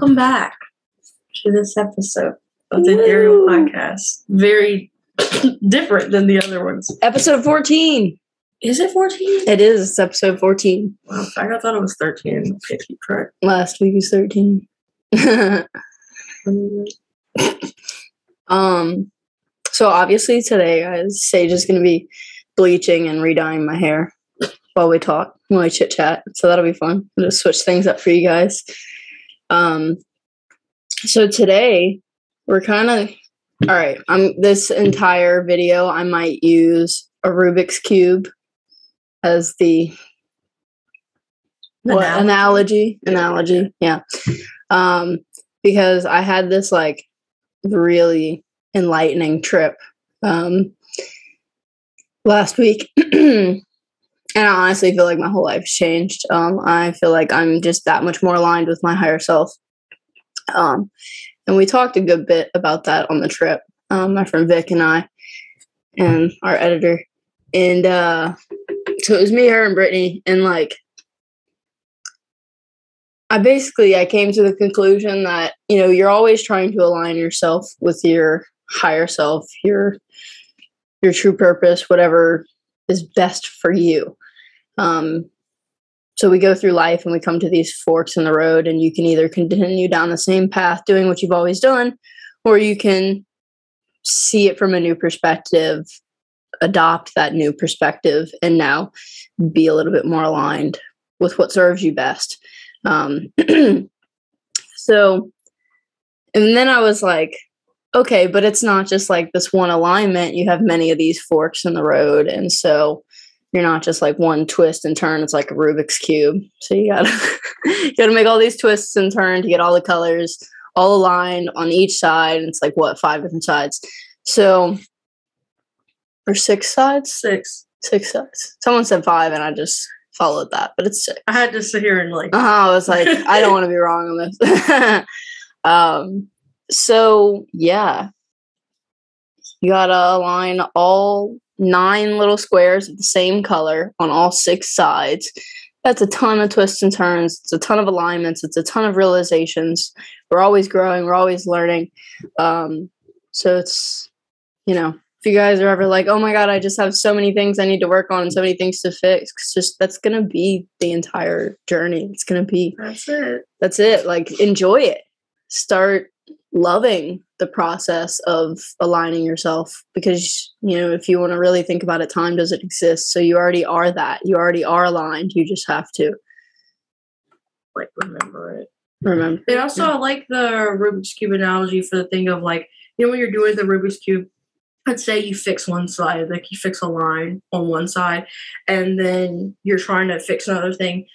Welcome back to this episode of the Ethereal Podcast. Very different than the other ones. Episode 14. Is it 14? It is. It's episode 14. Wow, I thought it was 13. If you correct. Last week was 13. So obviously today, guys, Saige is going to be bleaching and redying my hair while we talk, while we chit chat. So that'll be fun. We'll just switch things up for you guys. So today we're kind of, all right, this entire video, I might use a Rubik's Cube as the analogy, yeah. Because I had this like really enlightening trip last week. And I honestly feel like my whole life's changed. I feel like I'm just that much more aligned with my higher self. And we talked a good bit about that on the trip. My friend Vic and I and our editor. And so it was me, her, and Brittany. And like, I came to the conclusion that, you know, you're always trying to align yourself with your higher self, your true purpose, whatever is best for you. So we go through life and we come to these forks in the road, and you can either continue down the same path doing what you've always done, or you can see it from a new perspective, adopt that new perspective, and now be a little bit more aligned with what serves you best. So, and then I was like, okay, but it's not just like this one alignment. You have many of these forks in the road. And so you're not just like one twist and turn. It's like a Rubik's Cube. So you gotta make all these twists and turns to get all the colors all aligned on each side. And it's like, what, 5 different sides? So, or 6 sides? 6 sides. Someone said 5 and I just followed that, but it's 6. I had to sit here and like, I was like, I don't want to be wrong on this. So yeah, you gotta align all 9 little squares of the same color on all 6 sides. That's a ton of twists and turns. It's a ton of alignments. It's a ton of realizations. We're always growing. We're always learning. So it's, you know, if you guys are ever like, oh my God, I just have so many things I need to work on and so many things to fix, that's going to be the entire journey. It's going to be, that's it. Like, enjoy it. Start loving the process of aligning yourself, because, you know, if you want to really think about it, time doesn't exist. So you already are that. You already are aligned. You just have to like remember it. And also, I like the Rubik's Cube analogy for the thing of like, you know, when you're doing the Rubik's Cube, let's say you fix one side, like you fix a line on one side, and then you're trying to fix another thing.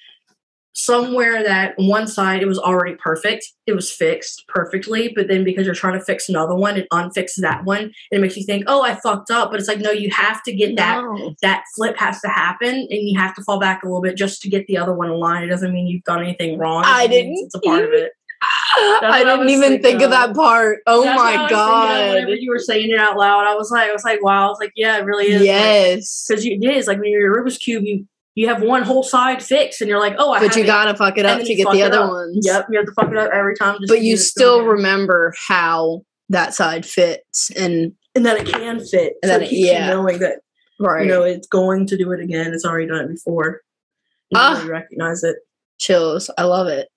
Somewhere that one side, it was already perfect. It was fixed perfectly. But then because you're trying to fix another one and unfix that one, and it makes you think, oh, I fucked up. But it's like, no, you have to get that flip has to happen, and you have to fall back a little bit just to get the other one aligned. It doesn't mean you've done anything wrong. It's a part of it. I didn't even think of that part. Oh my God. Whenever you were saying it out loud, I was like, wow. I was like, yeah, it really is. Yes. Because it is like when you're a Rubik's Cube, you have one whole side fixed, and you're like, oh, but you gotta fuck it up to get the other ones. Yep, you have to fuck it up every time. But you still remember how that side fits, and that it can fit. And so that it keeps you knowing that, you know, it's going to do it again. It's already done it before. You really recognize it. Chills. I love it.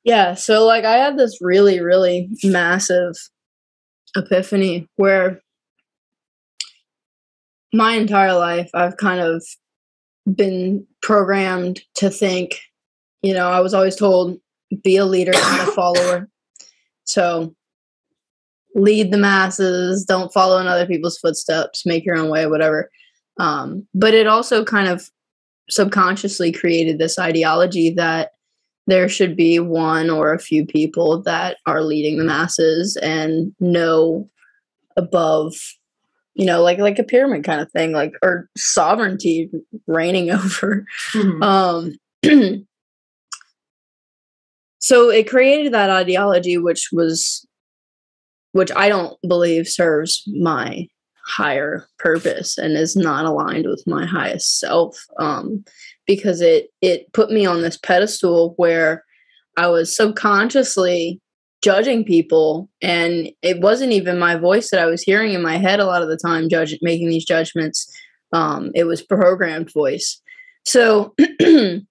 Yeah. So like, I had this really, really massive epiphany where my entire life, I've kind of been programmed to think, you know, I was always told, be a leader, not a follower. So lead the masses, don't follow in other people's footsteps, make your own way, whatever. But it also kind of subconsciously created this ideology that there should be one or a few people that are leading the masses and no above, you know, like a pyramid kind of thing, like, or sovereignty reigning over. Mm-hmm. So it created that ideology, which I don't believe serves my higher purpose and is not aligned with my highest self, because it put me on this pedestal where I was subconsciously judging people, and it wasn't even my voice that I was hearing in my head a lot of the time, making these judgments. It was programmed voice. So, I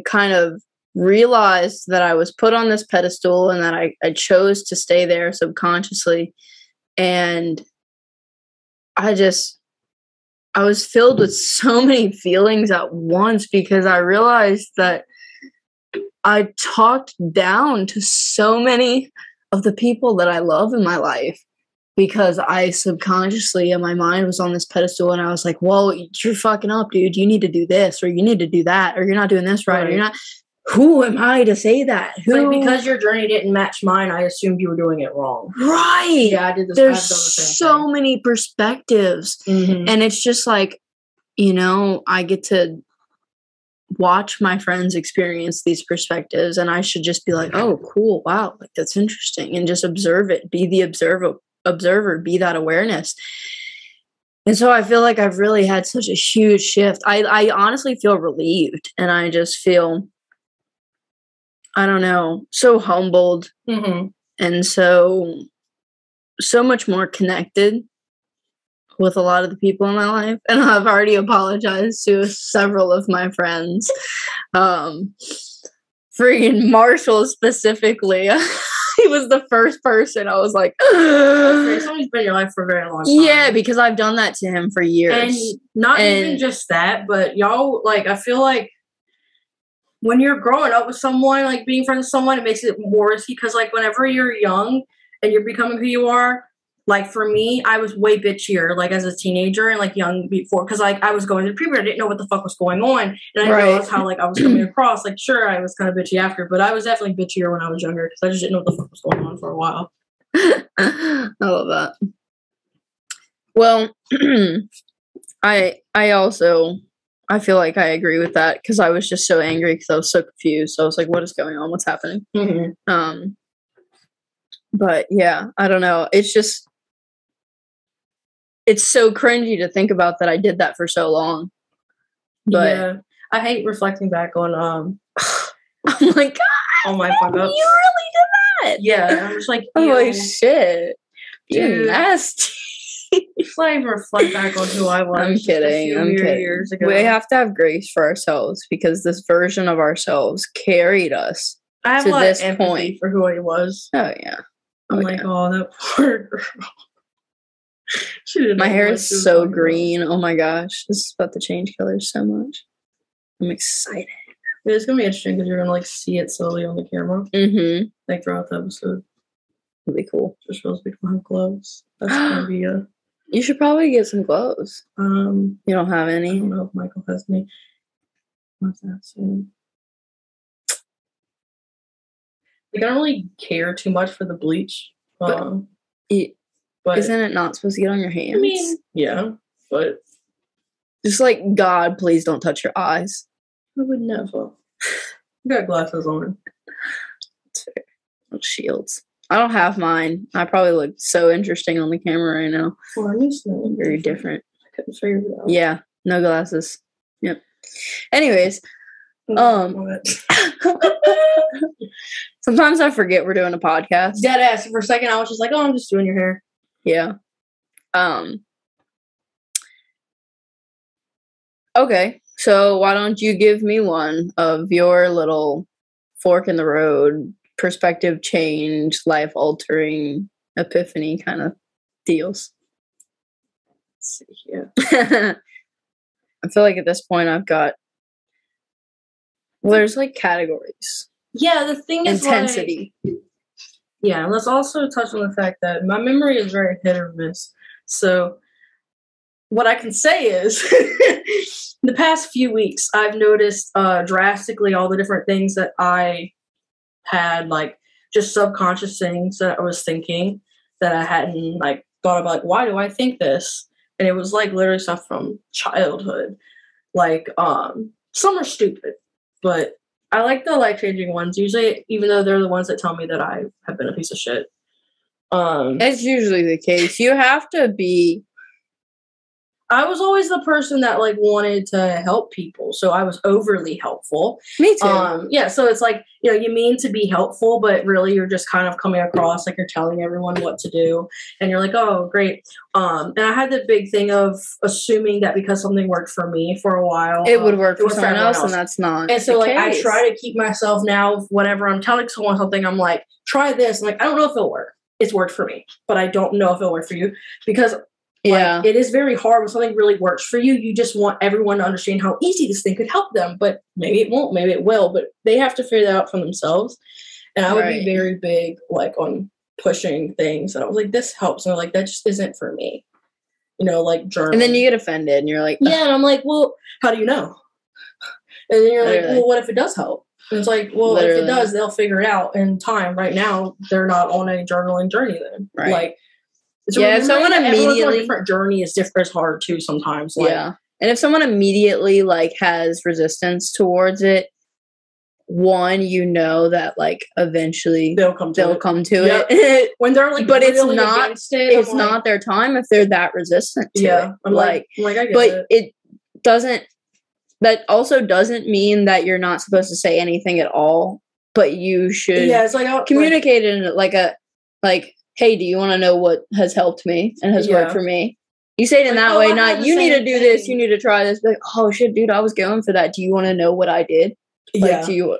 kind of realized that I was put on this pedestal and that I chose to stay there subconsciously. And I was filled with so many feelings at once, because I realized that I talked down to so many of the people that I love in my life, because I subconsciously, in my mind, was on this pedestal, and I was like, whoa, you're fucking up, dude. You need to do this, or you need to do that, or you're not doing this right. Or you're not. Who am I to say that? Because your journey didn't match mine, I assumed you were doing it wrong. Right. Yeah, I did this. There's so many perspectives. Mm-hmm. And it's just like, I get to watch my friends experience these perspectives, and I should just be like, oh, cool. Wow. Like, that's interesting. And just observe it. Be the observer, be that awareness. And so I feel like I've really had such a huge shift. I honestly feel relieved, and I just feel, I don't know, so humbled, mm-hmm. and so much more connected with a lot of the people in my life. And I've already apologized to several of my friends. Freaking Marshall specifically. He was the first person I was like, somebody's been in your life for a very long time. Yeah, because I've done that to him for years. And even just that, but y'all, like, I feel like when you're growing up with someone, like being friends with someone, it makes it more risky, because like whenever you're young and you're becoming who you are, like for me, I was way bitchier, like as a teenager and like young before, because like I was going through puberty, I didn't know what the fuck was going on, and I didn't realize how like I was coming across. Like, sure, I was kind of bitchy after, but I was definitely bitchier when I was younger, because I just didn't know what the fuck was going on for a while. I love that. Well, I feel like I agree with that, because I was just so angry, because I was so confused. So I was like, what is going on? What's happening? Mm-hmm. But yeah, I don't know. It's so cringy to think about that I did that for so long. But yeah, I hate reflecting back on, oh my God. Oh my fuck up. You really did that? Yeah. I'm just like, holy shit. You're nasty. It's not even reflect back on who I was. I'm kidding. Years ago. We have to have grace for ourselves, because this version of ourselves carried us I have to a lot this of empathy point for who I was. Oh yeah. I'm like, oh, that poor girl. My hair is so green. Oh my gosh, this is about to change colors so much. I'm excited. It's gonna be interesting, because you're gonna like see it slowly on the camera. Mm-hmm. Like throughout the episode. It'll be cool. Just realized we don't have gloves. That's gonna be a. You should probably get some gloves. You don't have any? I don't know if Michael has any. What's that soon? Like, I don't really care too much for the bleach. But isn't it not supposed to get on your hands? I mean, yeah, but just like, God, please don't touch your eyes. I would never. I got glasses on. Little shields. I don't have mine. I probably look so interesting on the camera right now. Very different. I couldn't figure it out. Yeah, no glasses. Yep. Anyways, sometimes I forget we're doing a podcast. Deadass. For a second, I was just like, "Oh, I'm just doing your hair." Yeah. Okay, so why don't you give me one of your little fork in the road, perspective change, life altering, epiphany kind of deals? Let's see here. I feel like at this point I've got. Well, there's like categories. Yeah, the thing is intensity. Yeah, let's also touch on the fact that my memory is very hit or miss. So what I can say is the past few weeks, I've noticed drastically all the different things that I had, like just subconscious things that I was thinking that I hadn't like thought about, like, why do I think this? And it was like literally stuff from childhood. Like, some are stupid, but I like the life-changing ones, usually, even though they're the ones that tell me that I have been a piece of shit. That's usually the case. You have to be I was always the person that like wanted to help people, so I was overly helpful. Me too. Yeah, so it's like, you know, you mean to be helpful, but really you're just kind of coming across like you're telling everyone what to do, and you're like, oh, great. And I had the big thing of assuming that because something worked for me for a while, it would work for someone else, and that's not. And so, like, I try to keep myself now. Whenever I'm telling someone something, I'm like, try this. I'm like, I don't know if it'll work. It's worked for me, but I don't know if it'll work for you because. Like, it is very hard when something really works for you. You just want everyone to understand how easy this thing could help them, but maybe it won't, maybe it will, but they have to figure that out for themselves. And I would be very big, like, on pushing things. And I was like, this helps. And I'm like, that just isn't for me. You know, like, journaling. And then you get offended and you're like, yeah. And I'm like, well, how do you know? And then you're like, well, what if it does help? And it's like, well, if it does, they'll figure it out in time. Right now, they're not on a journaling journey then. Right. Like, so if someone immediately different journey is different, is hard too sometimes. Like, and if someone immediately like has resistance towards it, one, you know that like eventually they'll come to it when they're like, but really it's not their time if they're that resistant to it. I'm like I get but it doesn't. That also doesn't mean that you're not supposed to say anything at all. But you should it's like communicate in like. Hey, do you want to know what has helped me and has worked for me? You say it in that way, not you need to do this, you need to try this. Like, oh shit, dude, I was going for that. Do you want to know what I did? Like, do you?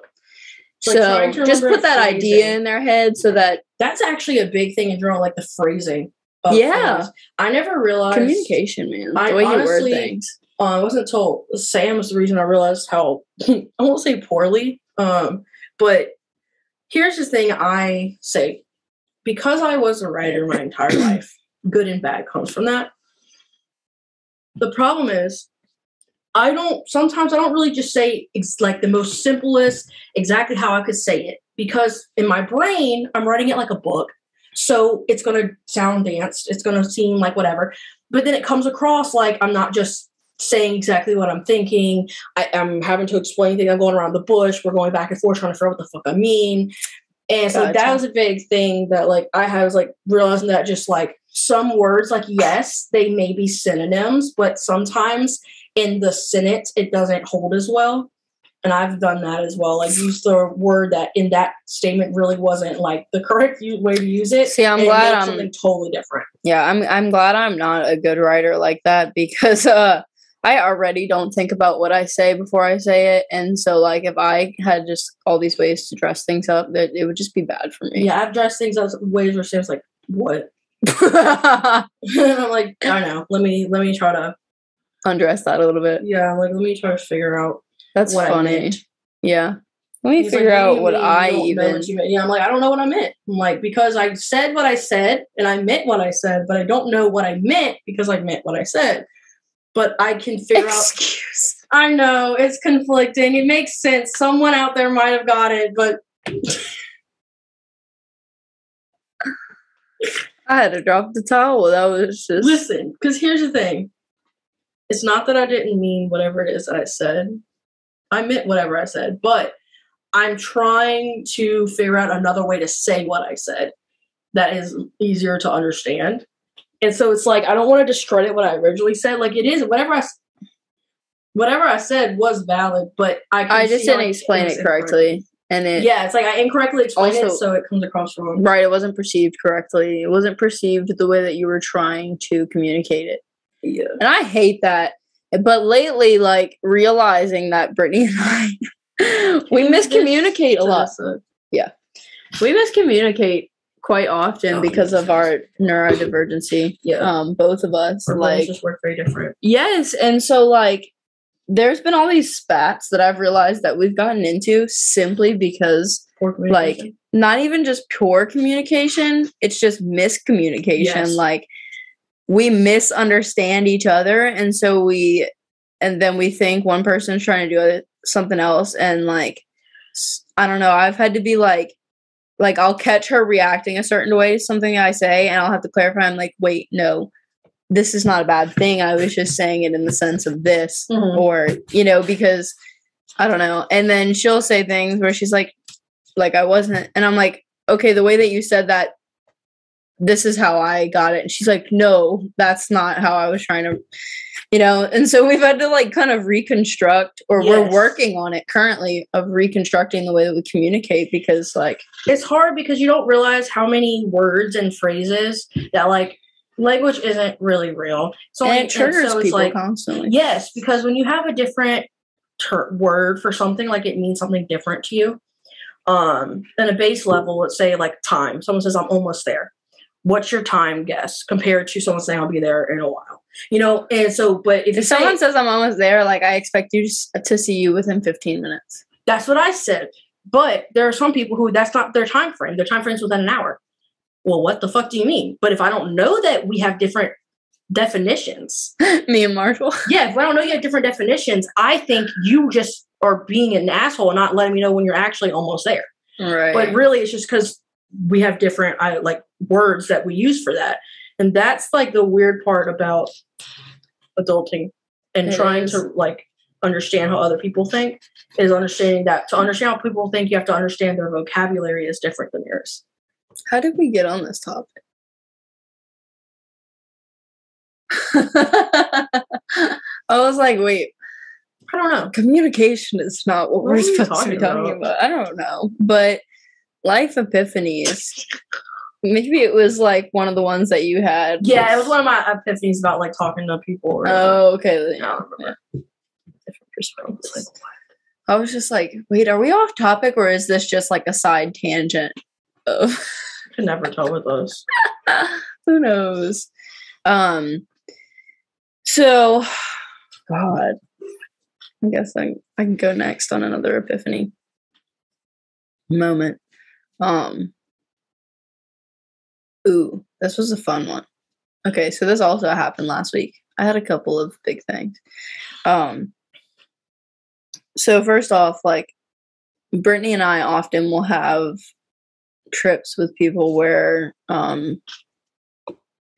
So just put that idea in their head so that that's actually a big thing in journal, like the phrasing. Things. I never realized communication, man. The way you word things. I wasn't until Sam was the reason I realized how I won't say poorly, but here's the thing I say. Because I was a writer my entire life, good and bad comes from that. The problem is, sometimes I don't really just say like the most simplest, exactly how I could say it. Because in my brain, I'm writing it like a book. So it's going to sound danced. It's going to seem like whatever. But then it comes across like I'm not just saying exactly what I'm thinking. I'm having to explain things. I'm going around the bush. We're going back and forth trying to figure out what the fuck I mean. And so that was a big thing that, like, I was, like, realizing that just, like, some words, like, yes, they may be synonyms, but sometimes in the sentence, it doesn't hold as well. And I've done that as well. Like, use the word that in that statement really wasn't, like, the correct way to use it. See, I'm glad I'm something totally different. Yeah, I'm glad I'm not a good writer like that because, I already don't think about what I say before I say it. And so, like, if I had just all these ways to dress things up, that it would just be bad for me. Yeah, I've dressed things up ways where Sam's like, what? And I'm like, I don't know. Let me try to undress that a little bit. Yeah, like, let me try to figure out That's what funny. Yeah. Let me figure out what I even... Yeah, I'm like, I don't know what I meant. I'm like, because I said what I said, and I meant what I said, but I don't know what I meant because I meant what I said. But I can figure out. I know it's conflicting. It makes sense. Someone out there might have got it, but I had to drop the towel. That was just listen. Because here's the thing: it's not that I didn't mean whatever it is that I said. I meant whatever I said, but I'm trying to figure out another way to say what I said that is easier to understand. And so it's like, I don't want to discredit what I originally said. Like, it is, whatever I said was valid, but I just didn't explain it correctly. And it's like I incorrectly explained it, so it comes across wrong. Right, it wasn't perceived correctly. It wasn't perceived the way that you were trying to communicate it. Yeah. And I hate that. But lately, like, realizing that Brittany and I, we miscommunicate a lot. Yeah. We miscommunicate quite often because of our neurodivergency. Yeah. Both of us. Our like, just work very different. Yes. And so, like, there's been all these spats that I've realized that we've gotten into simply because, like, not even just poor communication, it's just miscommunication. Yes. Like, we misunderstand each other, and so then we think one person's trying to do something else, and, like, I don't know, I've had to be like I'll catch her reacting a certain way to something I say, and I'll have to clarify. I'm like, wait, no, this is not a bad thing. I was just saying it in the sense of this, or, you know, because I don't know. And then she'll say things where she's like I wasn't, and I'm like, okay, the way that you said that this is how I got it. And she's like, no, that's not how I was trying to, and so we've had to like kind of reconstruct, or we're working on it currently, of reconstructing the way that we communicate, because like it's hard because you don't realize how many words and phrases that like language isn't really real. So and it triggers people like, constantly. Yes, because when you have a different word for something, like it means something different to you. On a base level, let's say like time. Someone says, I'm almost there. What's your time guess compared to someone saying I'll be there in a while? And so, but if someone says I'm almost there, like I expect you to see you within 15 minutes. That's what I said. But there are some people who that's not their time frame. Their time frame's within an hour. Well, what the fuck do you mean? But if I don't know that we have different definitions. Me and Marshall. Yeah, if I don't know you have different definitions, I think you just are being an asshole and not letting me know when you're actually almost there. Right. But really, it's just because we have different like words that we use for that. And that's like the weird part about adulting and trying to like understand how other people think, is understanding that to understand how people think, you have to understand their vocabulary is different than yours. How did we get on this topic? I was like, wait, I don't know. Communication is not what we're supposed to be talking about. I don't know. But life epiphanies. Maybe it was like one of the ones that you had. Yeah, it was one of my epiphanies about like talking to people. Okay. I don't remember. Different perspectives. I was just like, wait, are we off topic, or is this just like a side tangent? I can never tell with those. Who knows? So, God, I guess I can go next on another epiphany moment. Ooh, this was a fun one. Okay, so this also happened last week. I had a couple of big things. So first off, like, Brittany and I often will have trips with people where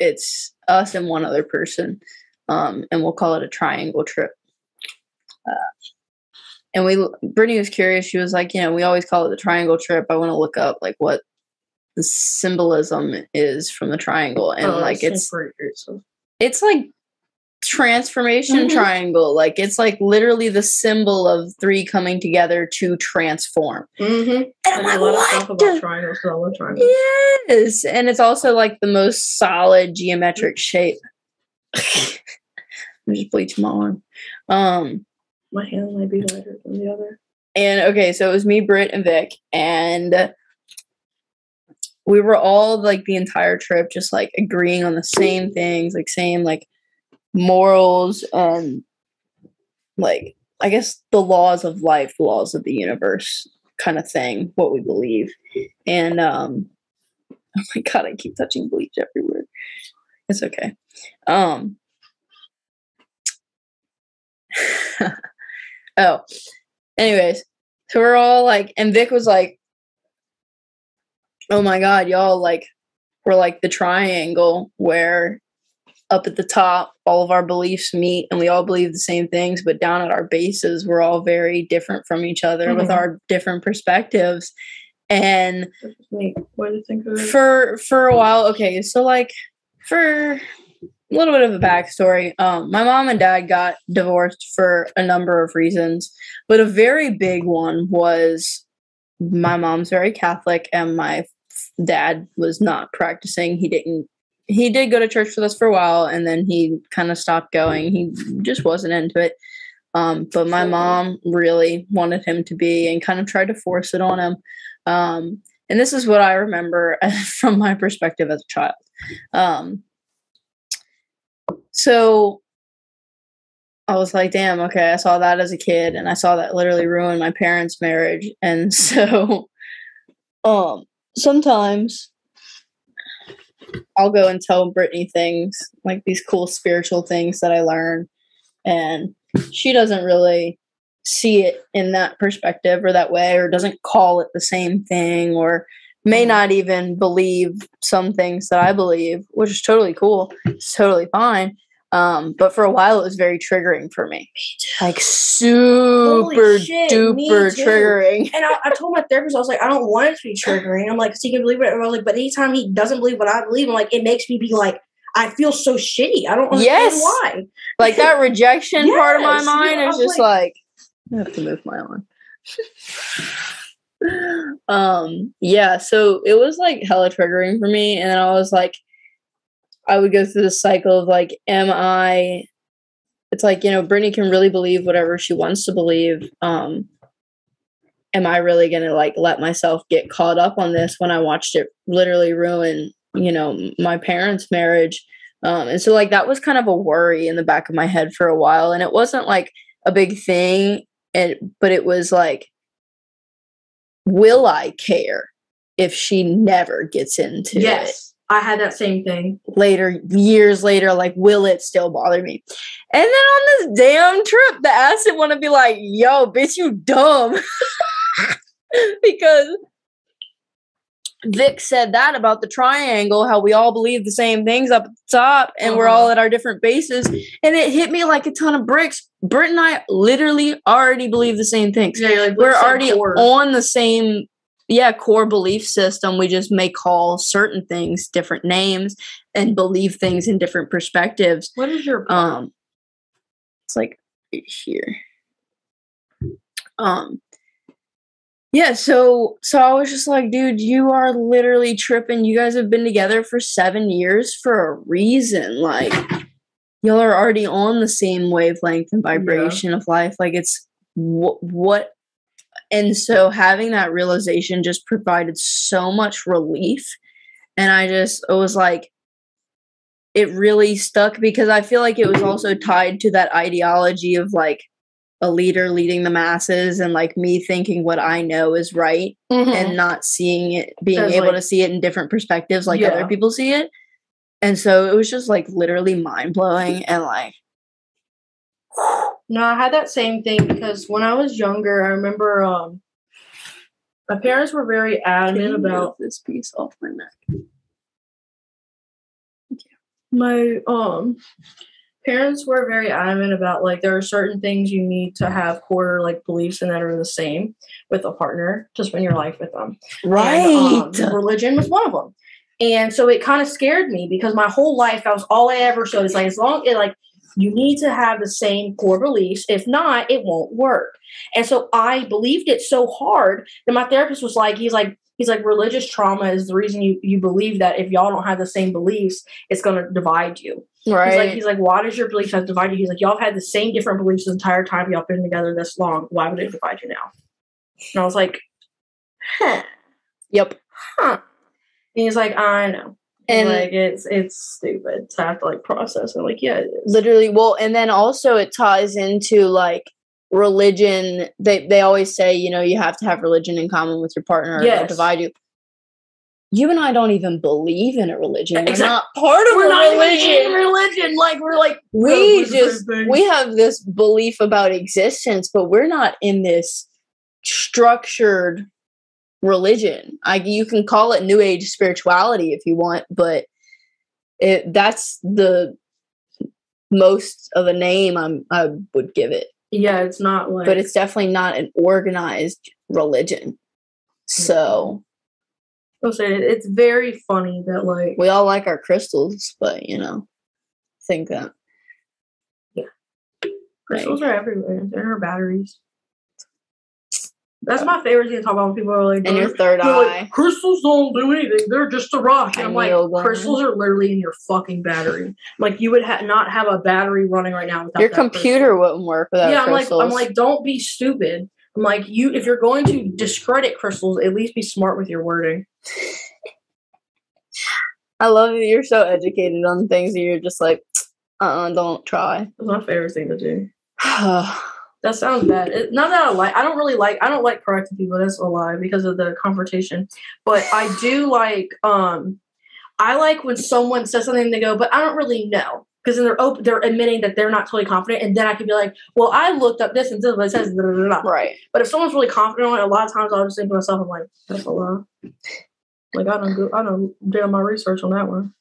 it's us and one other person, and we'll call it a triangle trip. And Brittany was curious. She was like, we always call it the triangle trip. I want to look up like what the symbolism is from the triangle, and like it's like transformation triangle. Like it's like literally the symbol of three coming together to transform. And I'm like, what? About triangles, I love triangles. Yes, and it's also like the most solid geometric shape. I'm just bleaching my arm. My hand might be lighter than the other. And okay, so it was me, Britt, and Vic, and we were all like the entire trip just like agreeing on the same things, like same like morals and like I guess the laws of life, the laws of the universe kind of thing, what we believe. And oh my God, I keep touching bleach everywhere. It's okay. Oh, anyways, so we're all like, and Vic was like, oh my God, y'all, like, we're like the triangle where up at the top, all of our beliefs meet and we all believe the same things, but down at our bases, we're all very different from each other with our different perspectives. And what do you think of it? For a while, okay, so like for a little bit of a backstory, my mom and dad got divorced for a number of reasons, but a very big one was my mom's very Catholic and my dad was not practicing. He did go to church with us for a while and then he kind of stopped going. He just wasn't into it. But my mom really wanted him to be and kind of tried to force it on him. And this is what I remember from my perspective as a child. So I was like, damn, okay, I saw that as a kid and I saw that literally ruin my parents' marriage. And so sometimes I'll go and tell Brittany things, like these cool spiritual things that I learn, and she doesn't really see it in that perspective or that way, or doesn't call it the same thing, or may not even believe some things that I believe, which is totally cool. It's totally fine. But for a while, it was very triggering for me. Like, super duper triggering. And I told my therapist, I was like, I don't want it to be triggering. I'm like, so he can believe it. And I was like, but anytime he doesn't believe what I believe, I'm like, it makes me be like, I feel so shitty. I don't understand why. Like, that rejection part of my mind is just like, I have to move my arm. Yeah, so it was like hella triggering for me. And then I was like, I would go through the cycle of like, it's like, Brittany can really believe whatever she wants to believe. Am I really going to like let myself get caught up on this when I watched it literally ruin, my parents' marriage? And so like, that was kind of a worry in the back of my head for a while. And it wasn't like a big thing, but it was like, will I care if she never gets into it? I had that same thing. Years later, like, will it still bother me? And then on this damn trip, the acid want to be like, yo, bitch, you dumb. Because Vic said that about the triangle, how we all believe the same things up at the top, and we're all at our different bases. And it hit me like a ton of bricks. Britt and I literally already believe the same things. Yeah, like, we're already on the same core belief system. We just may call certain things different names and believe things in different perspectives. What is your it's like right here. So I was just like, dude, you are literally tripping. You guys have been together for 7 years for a reason. Like, y'all are already on the same wavelength and vibration of life. Like, it's what. And so having that realization just provided so much relief. And it was like, it really stuck because I feel like it was also tied to that ideology of like a leader leading the masses and like me thinking what I know is right and not seeing it, being able to see it in different perspectives like other people see it. And so it was just like literally mind blowing and like, no, I had that same thing because when I was younger, I remember my parents were very adamant about this piece off my neck. My parents were very adamant about like there are certain things you need to have core like beliefs and that are the same with a partner to spend your life with them. Right. And, religion was one of them. And so it kind of scared me because my whole life that was all I ever showed. It's like as long as like you need to have the same core beliefs. If not, it won't work. And so I believed it so hard that my therapist was like, he's like, religious trauma is the reason you believe that if y'all don't have the same beliefs, it's going to divide you. Right. He's like, why does your beliefs have divided you? He's like, y'all have had the same different beliefs the entire time y'all been together this long. Why would it divide you now? And I was like, huh. Yep. Huh. And he's like, I know. And like it's stupid to have to like process and like it is. Literally. Well, and then also it ties into like religion. They always say, you have to have religion in common with your partner or they'll divide you. You and I don't even believe in a religion. We're not part of a religion. Like we're like we have this belief about existence, but we're not in this structured religion. You can call it New Age spirituality if you want, but that's the most of a name I would give it. Yeah, it's not like, but it's definitely not an organized religion. So I'll say it's very funny that like we all like our crystals, but think that crystals are everywhere. There are batteries. That's my favorite thing to talk about when people are like, and your third eye. Like, crystals don't do anything. They're just a rock. And I'm like, crystals are literally in your fucking battery. Like, you would not have a battery running right now without your computer wouldn't work without crystals. I'm like, don't be stupid. I'm like, if you're going to discredit crystals, at least be smart with your wording. I love that you're so educated on things that you're just like, don't try. That's my favorite thing to do. That sounds bad. Not that I don't like correcting people. That's a lie because of the confrontation. But I do like, I like when someone says something and they go, but I don't really know. Because then they're admitting that they're not totally confident. And then I can be like, well, I looked up this and this, but it says blah, blah, blah. Right. But if someone's really confident on it, a lot of times I'll just think to myself, I'm like, that's a lie. Like, I don't do my research on that one.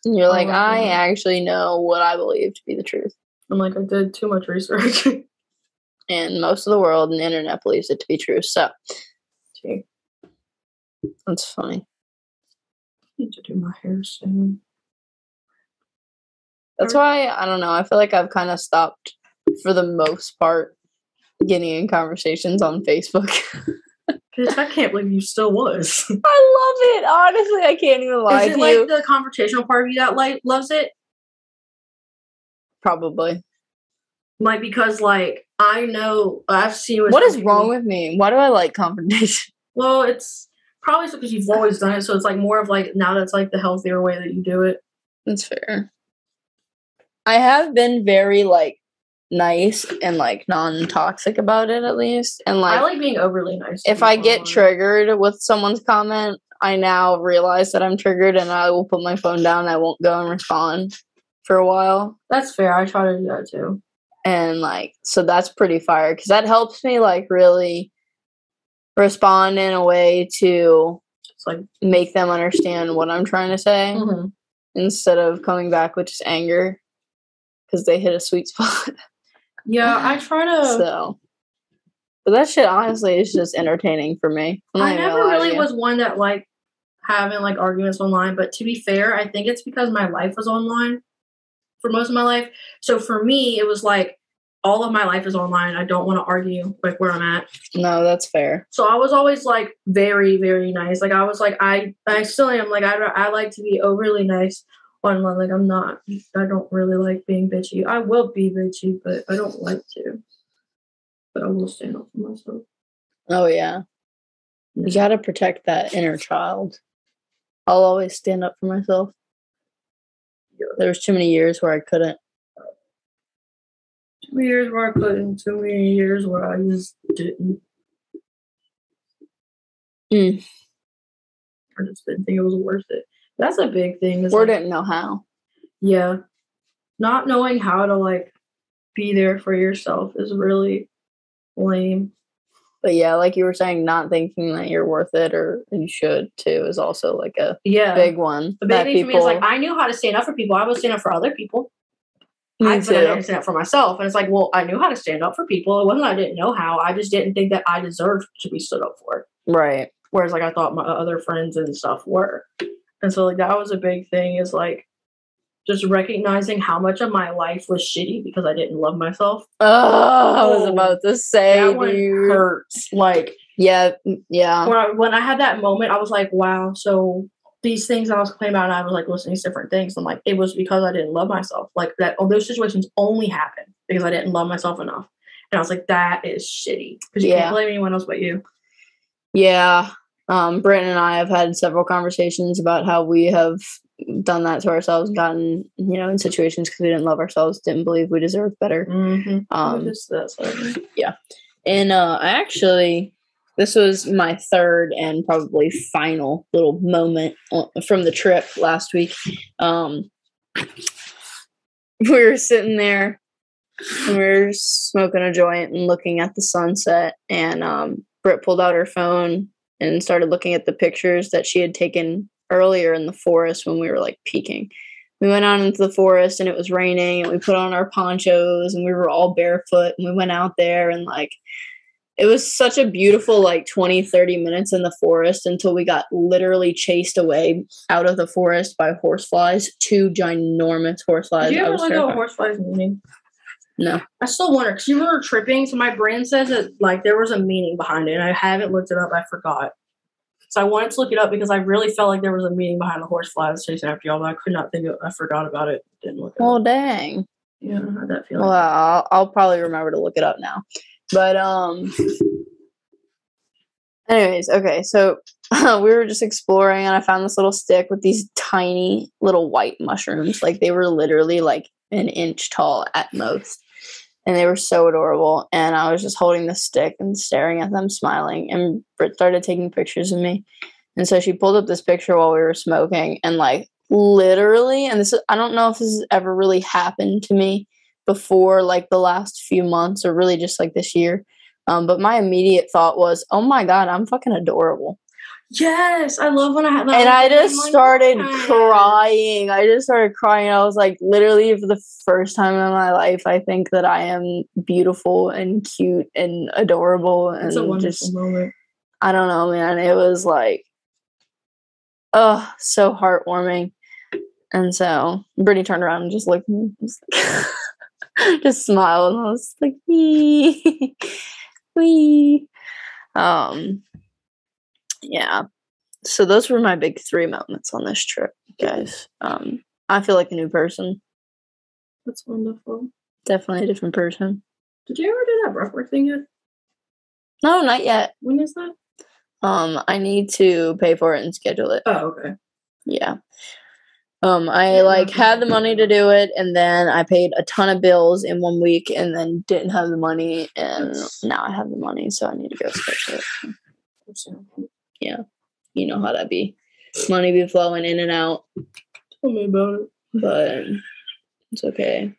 And you're like, Oh, I yeah. actually know what I believe to be the truth. I'm like, I did too much research. And most of the world and the internet believes it to be true. So, Gee, that's funny. I need to do my hair soon. That's why, I don't know, I feel like I've kind of stopped, for the most part, getting in conversations on Facebook. Bitch, I can't believe you still was. I love it. Honestly, I can't even lie Is it to like you. the confrontational part of you that loves it? Probably. Like, because, like, I know I've seen What is wrong with me? Why do I like confrontation? Well, it's probably because you've always done it, so it's like more of like now that's like the healthier way that you do it. That's fair. I have been very like nice and like non-toxic about it, at least. And like, I like being overly nice. if I get triggered with someone's comment, I now realize that I'm triggered, and I will put my phone down. I won't go and respond for a while. That's fair. I try to do that too. And like, so that's pretty fire, because that helps me like really respond in a way to It's like make them understand what I'm trying to say, instead of coming back with just anger because they hit a sweet spot. Yeah, I try to. So, but that shit honestly is just entertaining for me. I never really was one that like having like arguments online, but to be fair, I think it's because my life was online for most of my life. So for me, it was like all of my life is online. I don't want to argue like where I'm at. No, that's fair. So I was always like very, very nice. Like I was like I still am. Like I like to be overly nice online. Like I'm not. I don't really like being bitchy. I will be bitchy, but I don't like to. But I will stand up for myself. Oh yeah, you gotta protect that inner child. I'll always stand up for myself. Yeah. There was too many years where I couldn't. Too many years where I couldn't. Too many years where I just didn't. I just didn't think it was worth it. That's a big thing. Or didn't know how. Yeah. Not knowing how to like be there for yourself is really lame. But yeah, like you were saying, not thinking that you're worth it or you should too is also like a big one. The big thing for me is like I knew how to stand up for people. I would stand up for other people. I didn't stand up for myself. And it's like, well, I knew how to stand up for people. It wasn't I didn't know how. I just didn't think that I deserved to be stood up for. Right. Whereas like I thought my other friends and stuff were. And so like that was a big thing, is like just recognizing how much of my life was shitty because I didn't love myself. I was about to say, that one hurts. Like, yeah. When I had that moment, I was like, wow. So these things I was complaining about, and I was like listening to different things. I'm like, it was because I didn't love myself. Like that, those situations only happened because I didn't love myself enough. And I was like, that is shitty because you can't blame anyone else but you. Yeah. Britton and I have had several conversations about how we have done that to ourselves, gotten, in situations because we didn't love ourselves, didn't believe we deserved better. Yeah. And actually, this was my third and probably final little moment from the trip last week. We were sitting there and we were smoking a joint and looking at the sunset, and Britt pulled out her phone and started looking at the pictures that she had taken earlier in the forest when we were like peeking. We went out into the forest and it was raining, and we put on our ponchos and we were all barefoot, and we went out there, and like it was such a beautiful like 20-30 minutes in the forest until we got literally chased away out of the forest by horseflies, 2 ginormous horseflies. Did you ever look at what horseflies meaning? No. I still wonder, because you were tripping, so my brain says that like there was a meaning behind it, and I haven't looked it up. I forgot. So I wanted to look it up because I really felt like there was a meaning behind the horseflies chasing after y'all, but I could not think of. I forgot about it. Didn't look it up. Oh dang. Yeah, I had that feeling. Well, I'll probably remember to look it up now. But anyways, okay, so we were just exploring, and I found this little stick with these tiny little white mushrooms. Like they were literally like an inch tall at most. And they were so adorable. And I was just holding the stick and staring at them, smiling. And Britt started taking pictures of me. And so she pulled up this picture while we were smoking. And like literally, and I don't know if this has ever really happened to me before, like the last few months or really just like this year. But my immediate thought was, oh my God, I'm fucking adorable. Yes, I love when I have that. And I just started crying. I was like, literally, for the first time in my life, I think that I am beautiful and cute and adorable. And it's a wonderful moment. I don't know, man. It was like, oh, so heartwarming. And so Brittany turned around and just looked at me. Just smiled. And I was like, wee. Wee. Yeah. So those were my big 3 moments on this trip, guys. I feel like a new person. That's wonderful. Definitely a different person. Did you ever do that breathwork thing yet? No, not yet. When is that? I need to pay for it and schedule it. Oh, okay. Yeah. I had the money to do it, and then I paid a ton of bills in 1 week, and then didn't have the money, and now I have the money, so I need to go schedule it. Yeah, you know how that be. Money be flowing in and out. Tell me about it. But it's okay.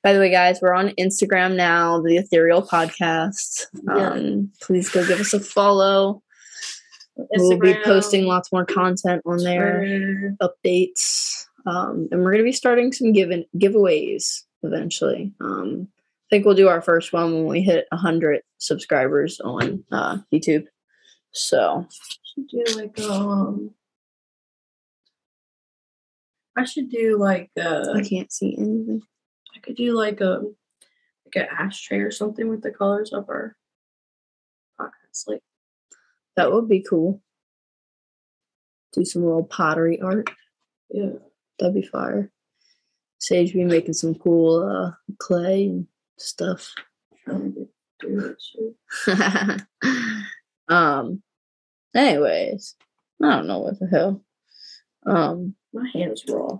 By the way, guys, we're on Instagram now, the Ethereal Podcast. Please go give us a follow. We'll be posting lots more content on there, updates, and we're going to be starting some giveaways eventually. I think we'll do our first one when we hit 100 subscribers on YouTube. So I should do like I can't see anything. I could do like an ashtray or something with the colors of our podcast, like. That would be cool. Do some little pottery art. Yeah. That'd be fire. Saige be making some cool clay and stuff. Trying to do that shit. Anyways. I don't know what the hell. My hand's raw.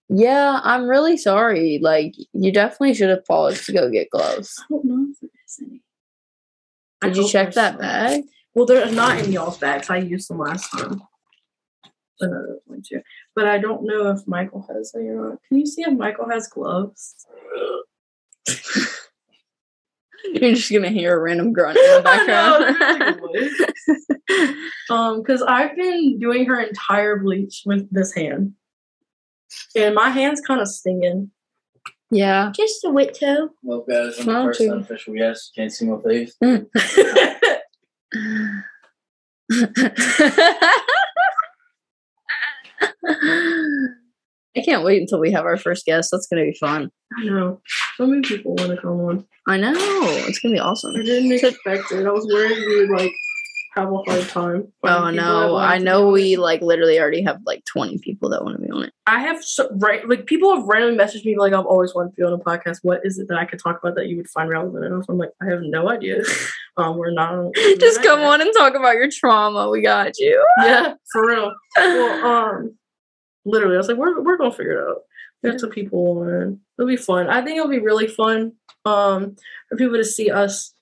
Yeah, I'm really sorry. Like, you definitely should have paused to go get gloves. I don't know if there's any. Did you check that bag? Well, they're not in y'all's bags. I used them last time. Another one too. But I don't know if Michael has any or not. Can you see if Michael has gloves? You're just gonna hear a random grunt in the background. Because I've been doing her entire bleach with this hand. And my hand's kind of stinging. Yeah. Just a wet toe. Well, guys, I'm the first unofficial guest. Can't see my face. I can't wait until we have our first guest. That's going to be fun. I know. So many people want to come on. I know. It's going to be awesome. I didn't expect it. I was worried we would, have a hard time. Oh, no. I know we, literally already have, 20 people that want to be on it. I have, people have randomly messaged me, I've always wanted to be on a podcast. What is it that I could talk about that you would find relevant? And I'm like, I have no idea. We're not. Just come on and talk about your trauma. We got you. Yeah, for real. Well, literally, I was like, we're going to figure it out. There's some people on. It'll be fun. I think it'll be really fun for people to see us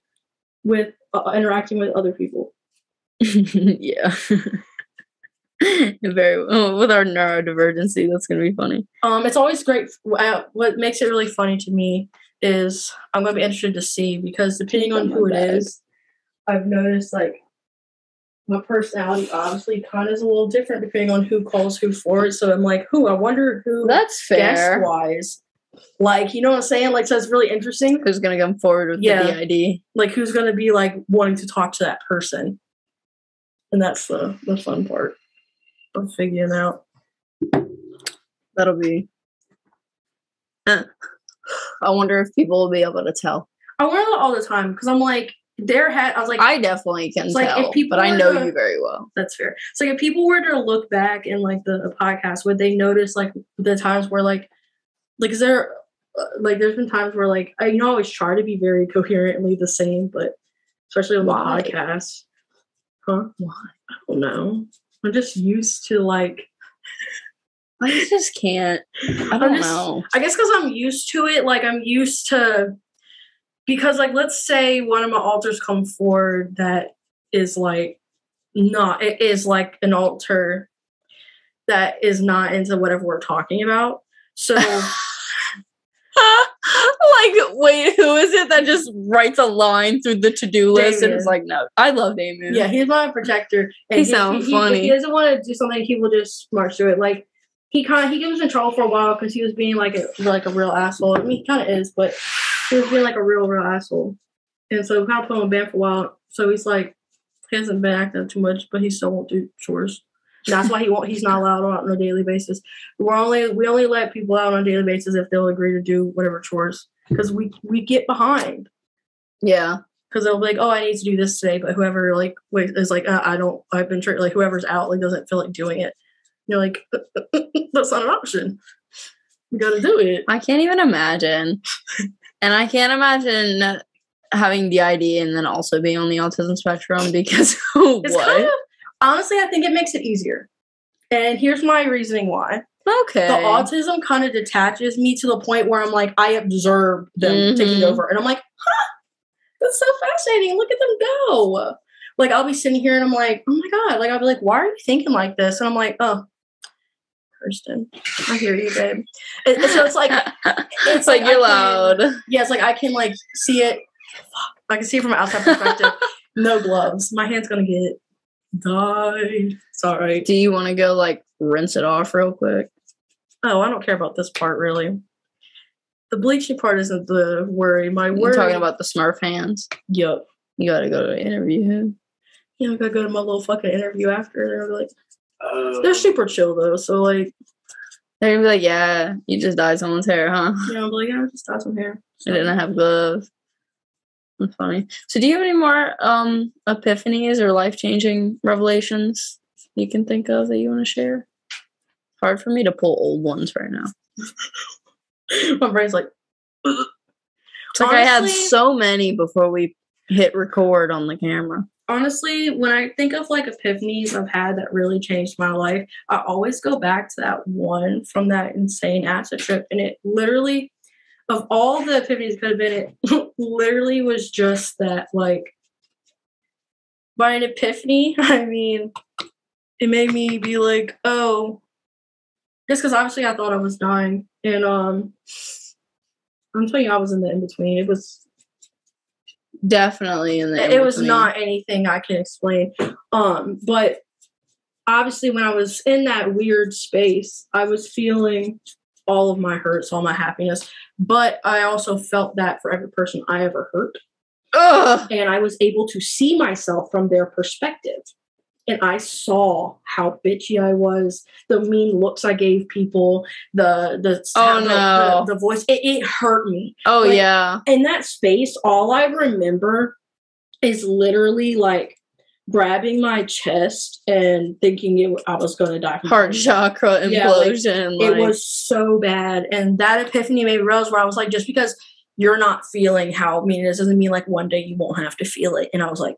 with interacting with other people. Yeah. With our neurodivergency, that's gonna be funny. It's always great. What makes it really funny to me is I'm gonna be interested to see, because depending on who it is, I've noticed my personality obviously kind of is a little different depending on who calls who forward. So I'm like, I wonder who. That's fair. Guest wise, you know what I'm saying? So it's really interesting. Who's gonna come forward with the DID? Who's gonna be wanting to talk to that person. And that's the fun part of figuring out. That'll be. I wonder if people will be able to tell. I wonder that all the time, because I'm I was like, I definitely can tell, but I know you very well. That's fair. So if people were to look back in the podcast, would they notice the times where is there there's been times where I always try to be very coherently the same, but especially on the podcast. Huh? Why? I don't know. I'm just used to I just can't. I don't know. I guess because I'm used to it. I'm used to, because let's say one of my alters come forward that is not. It is an alter that is not into whatever we're talking about. So Like, wait, who is it that just writes a line through the to-do list and is like, no, I love Damien. Yeah, he's my protector. And he sounds funny. If he doesn't want to do something, he will just march through it. Like, he was in trouble for a while because he was being like a real asshole. I mean, he kind of is, but he was being like a real asshole. And so we kind of put him on ban for a while. So he's like, he hasn't been acting up too much, but he still won't do chores. And that's why he's not allowed out on a daily basis. We only let people out on a daily basis if they'll agree to do whatever chores. Because we get behind. Yeah. Because they'll be like, oh, I need to do this today, but whoever like is like, I've been like whoever's out like doesn't feel like doing it. You're like, that's not an option. You gotta do it. I can't even imagine. And I can't imagine having DID and then also being on the autism spectrum because what? Honestly, I think it makes it easier. And here's my reasoning why. Okay. The autism kind of detaches me to the point where I'm like, I observe them taking over. And I'm like, that's so fascinating. Look at them go. Like, I'll be sitting here and I'm like, oh my God. Like, I'll be like, why are you thinking like this? And I'm like, oh, Kirsten, I hear you, babe. So it's like you're loud. Yeah, it's like I can like see it. I can see it from an outside perspective. No gloves. My hand's gonna get dyed. It's all right. Do you want to go like rinse it off real quick? Oh, I don't care about this part really. The bleaching part isn't the worry. You're talking about the Smurf hands? Yup. You gotta go to interview him. Yeah, I gotta go to my little fucking interview after. They're like, they're super chill though. So like, they're gonna be like, yeah, you just dyed someone's hair, huh? Yeah, I'm like, yeah, I just dyed some hair. So. I didn't have gloves. That's funny. So do you have any more epiphanies or life-changing revelations you can think of that you want to share? Hard for me to pull old ones right now. My brain's like, it's like honestly, I had so many before we hit record on the camera. Honestly, when I think of like epiphanies I've had that really changed my life, I always go back to that one from that insane acid trip. And it literally, of all the epiphanies could have been, it literally was just that, like, by an epiphany, I mean, it made me be like, oh, just because obviously I thought I was dying. And I'm telling you, I was in the in-between. It was definitely in the in-between. It was not anything I can explain. But obviously when I was in that weird space, I was feeling all of my hurts, all my happiness. But I also felt that for every person I ever hurt. Ugh. And I was able to see myself from their perspective. And I saw how bitchy I was, the mean looks I gave people, the sound, the voice. It hurt me. Oh, like, yeah. In that space, all I remember is literally like grabbing my chest and thinking I was going to die. Heart chakra implosion. Yeah, like, it was so bad. And that epiphany made me realize where I was like, just because you're not feeling how mean it is doesn't mean like one day you won't have to feel it. And I was like,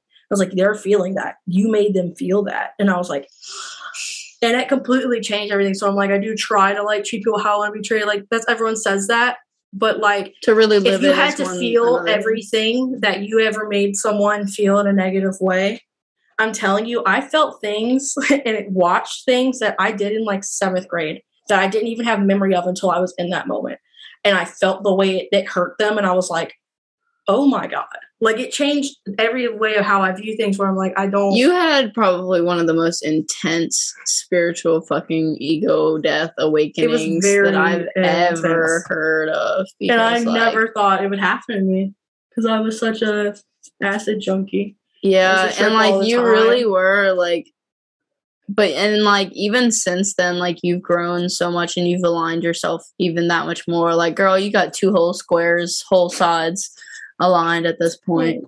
they're feeling that. You made them feel that. And I was like, and it completely changed everything. So I'm like, I do try to like treat people how I want to be treated. Like everyone says that, but like to really live if you had to feel everything that you ever made someone feel in a negative way, I'm telling you, I felt things and watched things that I did in like 7th grade that I didn't even have memory of until I was in that moment. And I felt the way it hurt them. And I was like, oh my God. Like it changed every way of how I view things where I'm like, I don't. You had probably one of the most intense spiritual fucking ego death awakenings that I've ever heard of. And I never thought it would happen to me because I was such a acid junkie. Yeah. And like you really were like, but and like even since then, like you've grown so much and you've aligned yourself even that much more. Like, girl, you got 2 whole squares, whole sides aligned at this point.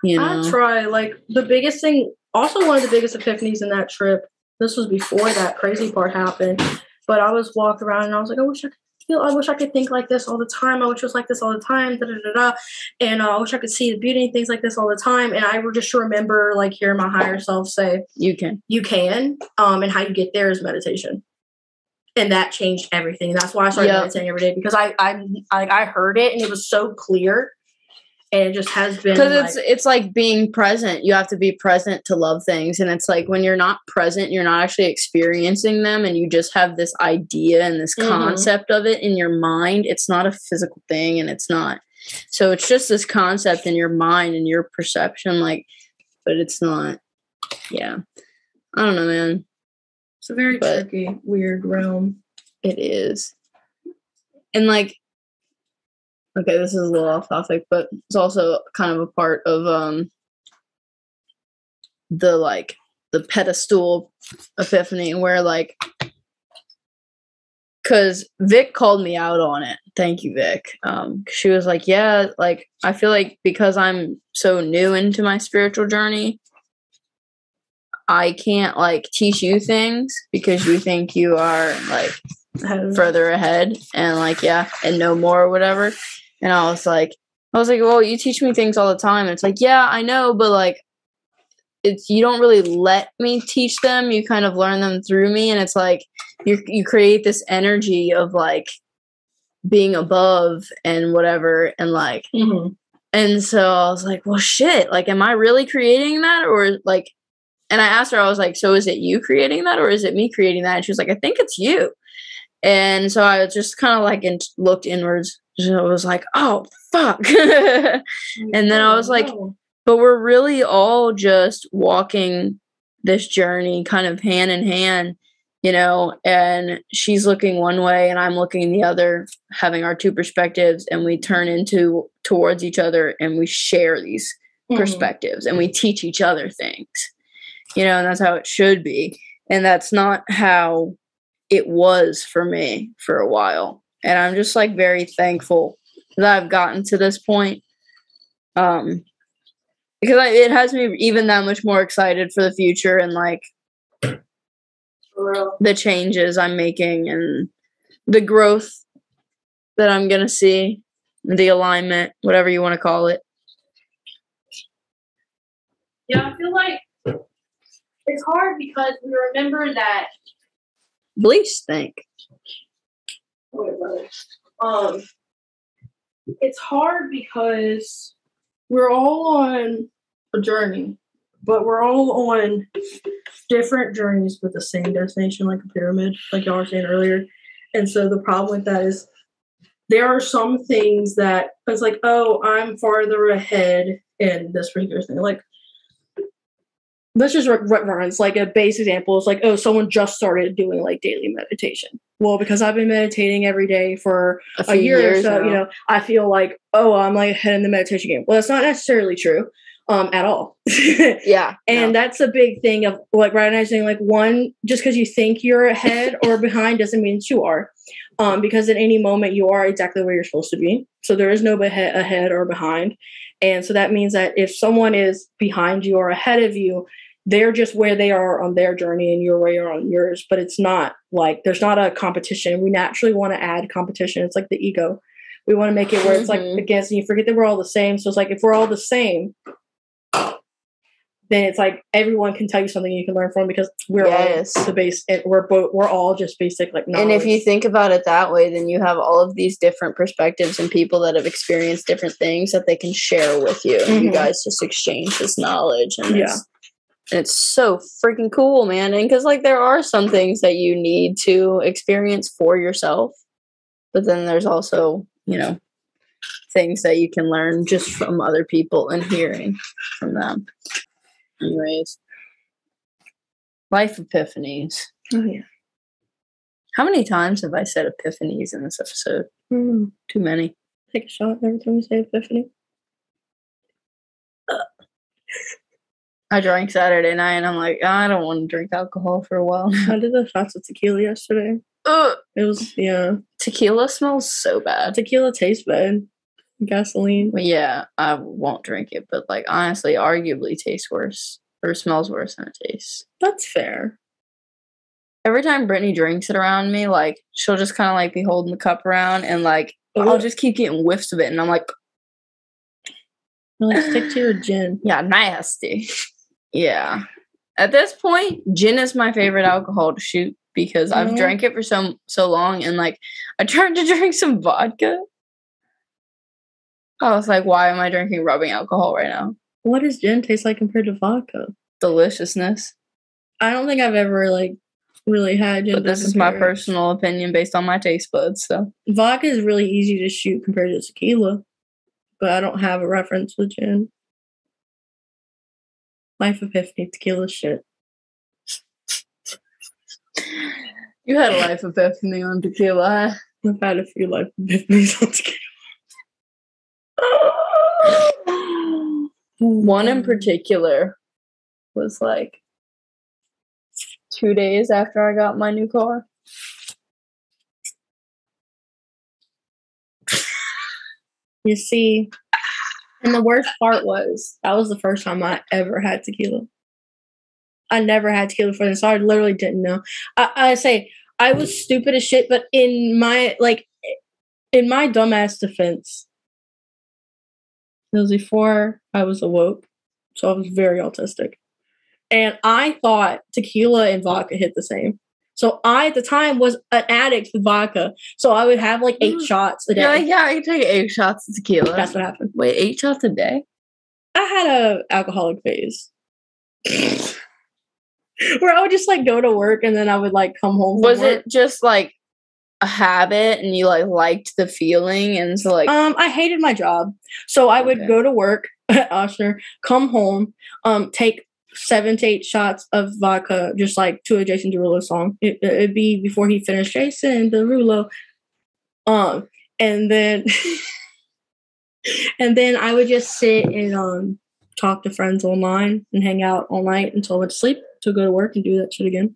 You know, I try. Like the biggest thing, also one of the biggest epiphanies in that trip, this was before that crazy part happened, but I was walking around and I was like, I wish I could think like this all the time. I wish it was like this all the time. And I wish I could see the beauty in things like this all the time. And I would just remember like hearing my higher self say, you can. And how you get there is meditation. And that changed everything. That's why I started meditating every day, because I heard it and it was so clear. And it just has been because it's like being present. You have to be present to love things, and it's like when you're not present, you're not actually experiencing them, and you just have this idea and this concept of it in your mind. It's not a physical thing, and it's not. So it's just this concept in your mind and your perception, like, but it's not. Yeah, I don't know, man. It's a very tricky, weird realm. It is, and like. Okay, this is a little off topic, but it's also kind of a part of the pedestal epiphany where like, because Vic called me out on it. Thank you, Vic. She was like, yeah, like I feel like because I'm so new into my spiritual journey, I can't like teach you things because you think you are like further ahead and like, yeah, and know more or whatever. And I was like, well, you teach me things all the time. And it's like, yeah, I know, but like, you don't really let me teach them. You kind of learn them through me. And it's like, you create this energy of like being above and whatever. And like, and so I was like, well, shit, like, am I really creating that? Or like, and I asked her, I was like, so is it you creating that or is it me creating that? And she was like, I think it's you. And so I just kind of like looked inwards. So I was like, oh, fuck. And then I was like, but we're really all just walking this journey kind of hand in hand, you know, and she's looking one way and I'm looking the other, having our two perspectives, and we turn towards each other and we share these perspectives and we teach each other things, you know, and that's how it should be. And that's not how it was for me for a while. And I'm just like very thankful that I've gotten to this point. Because it has me even that much more excited for the future and like the changes I'm making and the growth that I'm going to see, the alignment, whatever you want to call it. Yeah, I feel like it's hard because we remember that Bleach stink. It's hard because we're all on a journey, but we're all on different journeys with the same destination, like a pyramid, like y'all were saying earlier. And so the problem with that is there are some things that it's like, oh, I'm farther ahead in this particular thing. Like, let's just reference like a base example. It's like, oh, someone just started doing like daily meditation. Well, because I've been meditating every day for a year or so, now. You know, I feel like, oh, I'm like ahead in the meditation game. Well, that's not necessarily true at all. Yeah. And that's a big thing of like recognizing like one, just because you think you're ahead or behind doesn't mean that you are. Because at any moment you are exactly where you're supposed to be. So there is no ahead or behind. And so that means that if someone is behind you or ahead of you, they're just where they are on their journey and you're where you're on yours. But it's not like there's not a competition. We naturally want to add competition. It's like the ego. We want to make it where it's like against, and you forget that we're all the same. So it's like if we're all the same, then it's like everyone can tell you something you can learn from because we're all the base. We're all just basic like knowledge. And if you think about it that way, then you have all of these different perspectives and people that have experienced different things that they can share with you. And you guys just exchange this knowledge. And it's so freaking cool, man. And because like there are some things that you need to experience for yourself, but then there's also, you know, things that you can learn just from other people and hearing from them. Anyways, life epiphanies. Oh yeah. How many times have I said epiphanies in this episode? Too many. Take a shot every time you say epiphany. I drank Saturday night and I'm like, I don't want to drink alcohol for a while. I did the shots of tequila yesterday. It was, Tequila smells so bad. Tequila tastes bad. Gasoline. Well, yeah, I won't drink it, but like honestly, arguably tastes worse or smells worse than it tastes. That's fair. Every time Brittany drinks it around me, like she'll just kind of like be holding the cup around and like I'll just keep getting whiffs of it and I'm like, stick to your gin. Yeah, nasty. Yeah. At this point, gin is my favorite alcohol to shoot because I've drank it for so long and like I tried to drink some vodka. I was like, why am I drinking rubbing alcohol right now? What does gin taste like compared to vodka? Deliciousness. I don't think I've ever, like, really had gin. But this is my personal opinion based on my taste buds, so. Vodka is really easy to shoot compared to tequila. But I don't have a reference with gin. Life Epiphany, tequila shit. You had a life epiphany on tequila, huh? I've had a few life epiphanies on tequila. One in particular was like 2 days after I got my new car. You see, and the worst part was, that was the first time I ever had tequila. I never had tequila before this, so I literally didn't know. I say, I was stupid as shit, but in my dumbass defense, it was before I was awoke, so I was very autistic. And I thought tequila and vodka hit the same. So I, at the time, was an addict with vodka. So I would have like 8 shots a day. You're like, yeah, I can take 8 shots of tequila. That's what happened. Wait, 8 shots a day? I had a alcoholic phase. Where I would just like go to work and then I would like come home from Was work. it just like a habit and you like liked the feeling and so like I hated my job. So I would go to work at Osher, come home, take 7 to 8 shots of vodka, just like to a Jason Derulo song. It'd be before he finished Jason Derulo. And then and then I would just sit and talk to friends online and hang out all night until I went to sleep, to go to work and do that shit again.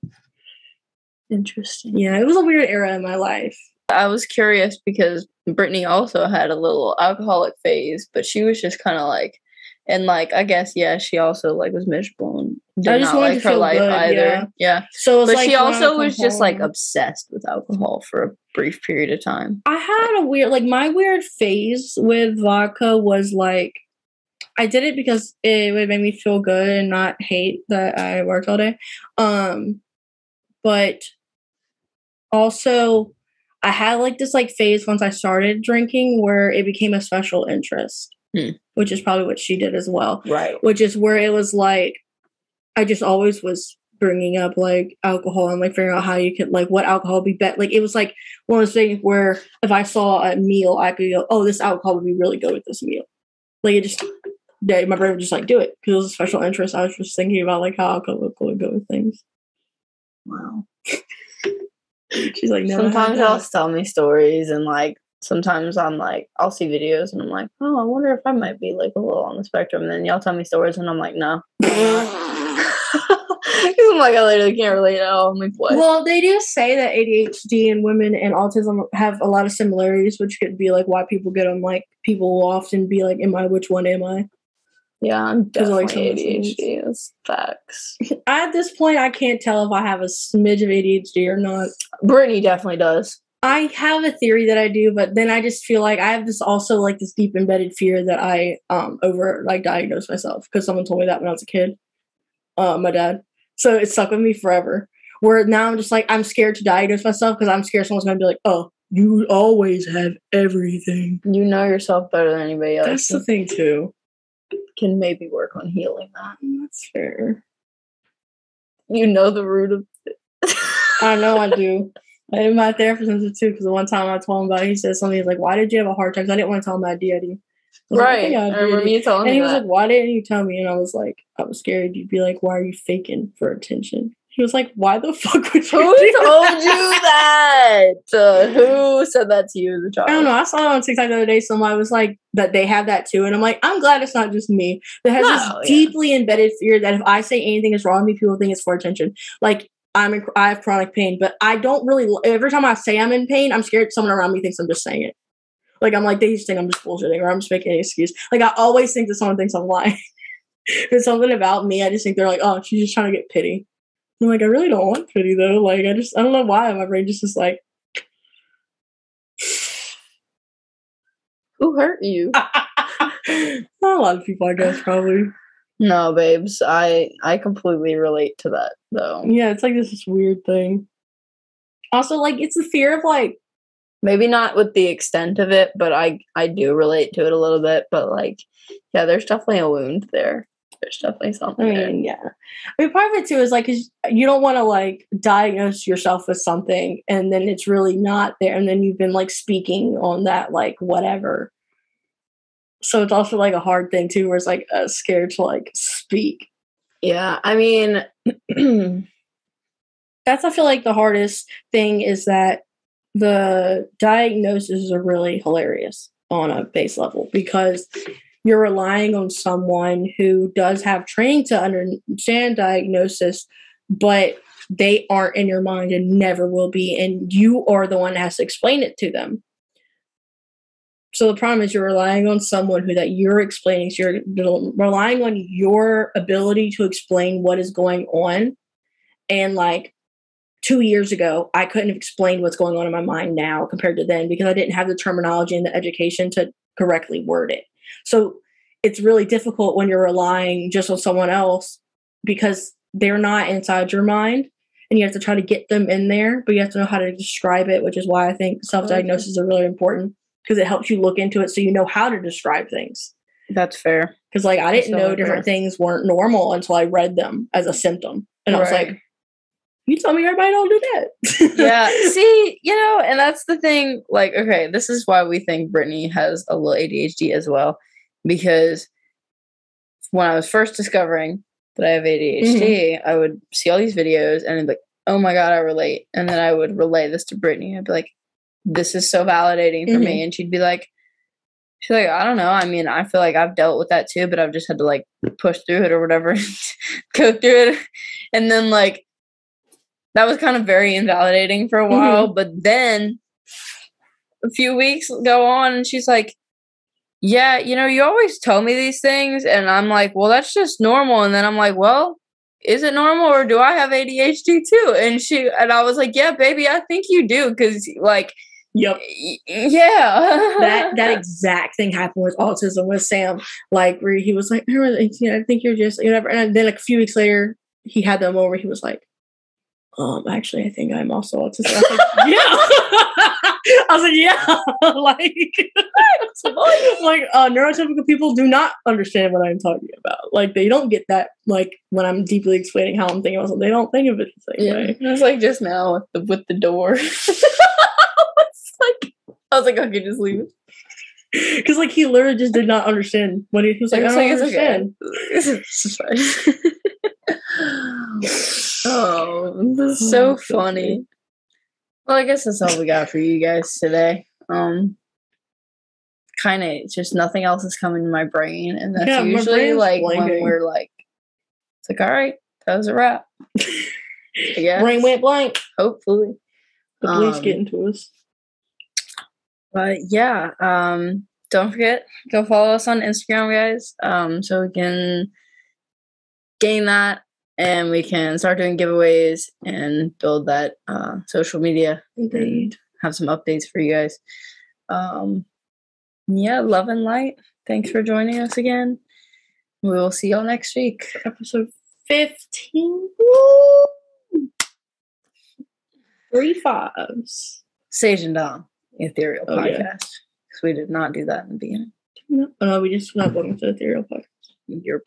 Interesting. Yeah, it was a weird era in my life. I was curious because Brittany also had a little alcoholic phase, but she was just kind of like, and like I guess she also like was miserable and did not like her life either. Yeah. So but like she also was just like obsessed with alcohol for a brief period of time. I had a weird, like my weird phase with vodka was like, I did it because it would make me feel good and not hate that I worked all day. But also I had like this like phase once I started drinking where it became a special interest, which is probably what she did as well. Right. Which is where it was like, I just always was bringing up like alcohol and like figuring out how you could like what alcohol would be better. Like it was like one of those things where if I saw a meal, I could go, oh, this alcohol would be really good with this meal. Like it just, my brain would just like do it because it was a special interest. I was just thinking about like how alcohol would go with things. Wow. She's like, no. Sometimes y'all tell me stories and like sometimes I'm like, I'll see videos and I'm like, oh, I wonder if I might be like a little on the spectrum. And then y'all tell me stories and I'm like, no. Because I'm like, I literally can't relate at all. I'm like, what? Well, they do say that ADHD and women and autism have a lot of similarities, which could be like why people get them. Like people will often be like, which one am I? Yeah, I'm definitely like ADHD. That's facts. At this point, I can't tell if I have a smidge of ADHD or not. Brittany definitely does. I have a theory that I do, but then I just feel like I have this also like this deep embedded fear that I over like diagnosed myself because someone told me that when I was a kid. My dad. So it stuck with me forever. Where now I'm just like, I'm scared to diagnose myself because I'm scared someone's going to be like, oh, you always have everything. You know yourself better than anybody else. That's the thing, too. Can maybe work on healing that. That's fair. You know the root of it. I know I do. And my therapist knows it, too, because the one time I told him about it, he said something, he's like, why did you have a hard time? Because I didn't want to tell him I had DID. Right. I remember you telling me and he was that. like, why didn't you tell me? And I was like, I was scared. You'd be like, why are you faking for attention? He was like, why the fuck would you Who told you that? Who said that to you as a child? I don't know. I saw it on TikTok the other day. Somebody was like, that they have that too. And I'm like, I'm glad it's not just me. That has this deeply embedded fear that if I say anything is wrong with me, people think it's for attention. Like, I have chronic pain, but I don't really, every time I say I'm in pain, I'm scared someone around me thinks I'm just saying it. Like, I'm like, they just think I'm just bullshitting or I'm just making an excuse. Like, I always think that someone thinks I'm lying. There's something about me. I just think they're like, oh, she's just trying to get pity. I'm like, I really don't want pity, though. Like, I don't know why. My brain just is like. Who hurt you? Not a lot of people, I guess, probably. No, babes. I completely relate to that, though. Yeah, it's like this weird thing. Also, like, it's the fear of, like, Maybe not with the extent of it, but I do relate to it a little bit. But like, yeah, there's definitely a wound there. There's definitely something there. Yeah. I mean, part of it too is like, 'cause you don't want to like diagnose yourself with something and then it's really not there, and then you've been like speaking on that like whatever. So it's also like a hard thing too, where it's like scared to like speak. Yeah, I mean, that's I feel like the hardest thing is that the diagnoses are really hilarious on a base level because you're relying on someone who does have training to understand diagnosis, but they aren't in your mind and never will be, and you are the one that has to explain it to them. So the problem is you're relying on someone who that you're explaining, so you're relying on your ability to explain what is going on. And like 2 years ago, I couldn't have explained what's going on in my mind now compared to then because I didn't have the terminology and the education to correctly word it. So it's really difficult when you're relying just on someone else because they're not inside your mind and you have to try to get them in there, but you have to know how to describe it, which is why I think self-diagnosis are really important because it helps you look into it so you know how to describe things. That's fair. Because like I didn't know different things weren't normal until I read them as a symptom. And I was like, you tell me everybody don't do that. Yeah. See, and that's the thing. Like, okay, this is why we think Brittany has a little ADHD as well. Because when I was first discovering that I have ADHD, I would see all these videos and I'd be like, oh my God, I relate. And then I would relay this to Brittany. I'd be like, this is so validating for me. And she's like, I don't know. I mean, I feel like I've dealt with that too, but I've just had to like push through it or whatever, go through it. And then like, that was kind of very invalidating for a while. But then a few weeks go on and she's like, yeah, you always tell me these things. And I'm like, well, that's just normal. And then I'm like, well, is it normal or do I have ADHD too? And I was like, yeah, baby, I think you do. Cause like, yep. Yeah. that exact thing happened with autism with Sam. Like where he was like, I think you're just whatever. And then like a few weeks later, he had them over. He was like, actually, I think I'm also autistic. I was like, yeah. I was like, yeah. Neurotypical people do not understand what I'm talking about. Like, they don't get that, like, when I'm deeply explaining how I'm thinking about something, they don't think of it the same way. It was like just now with the door. I was like, okay, just leave it. Because, like, he literally just did not understand what he was like, I don't understand. It's fine. Oh, this is so funny. Well, I guess that's all we got for you guys today. Kind of just nothing else is coming to my brain, and that's usually like when we're like, it's like, all right, that was a wrap. I guess. Brain went blank. Hopefully, the police getting to us. But yeah, don't forget, go follow us on Instagram, guys. So we can gain that. And we can start doing giveaways and build that social media and have some updates for you guys. Yeah, love and light. Thanks for joining us again. We will see y'all next week. Episode 15. 3 5s. Saige and Dom, Ethereal Podcast. Because we did not do that in the beginning. No, we just not welcome to Ethereal Podcast. Yep.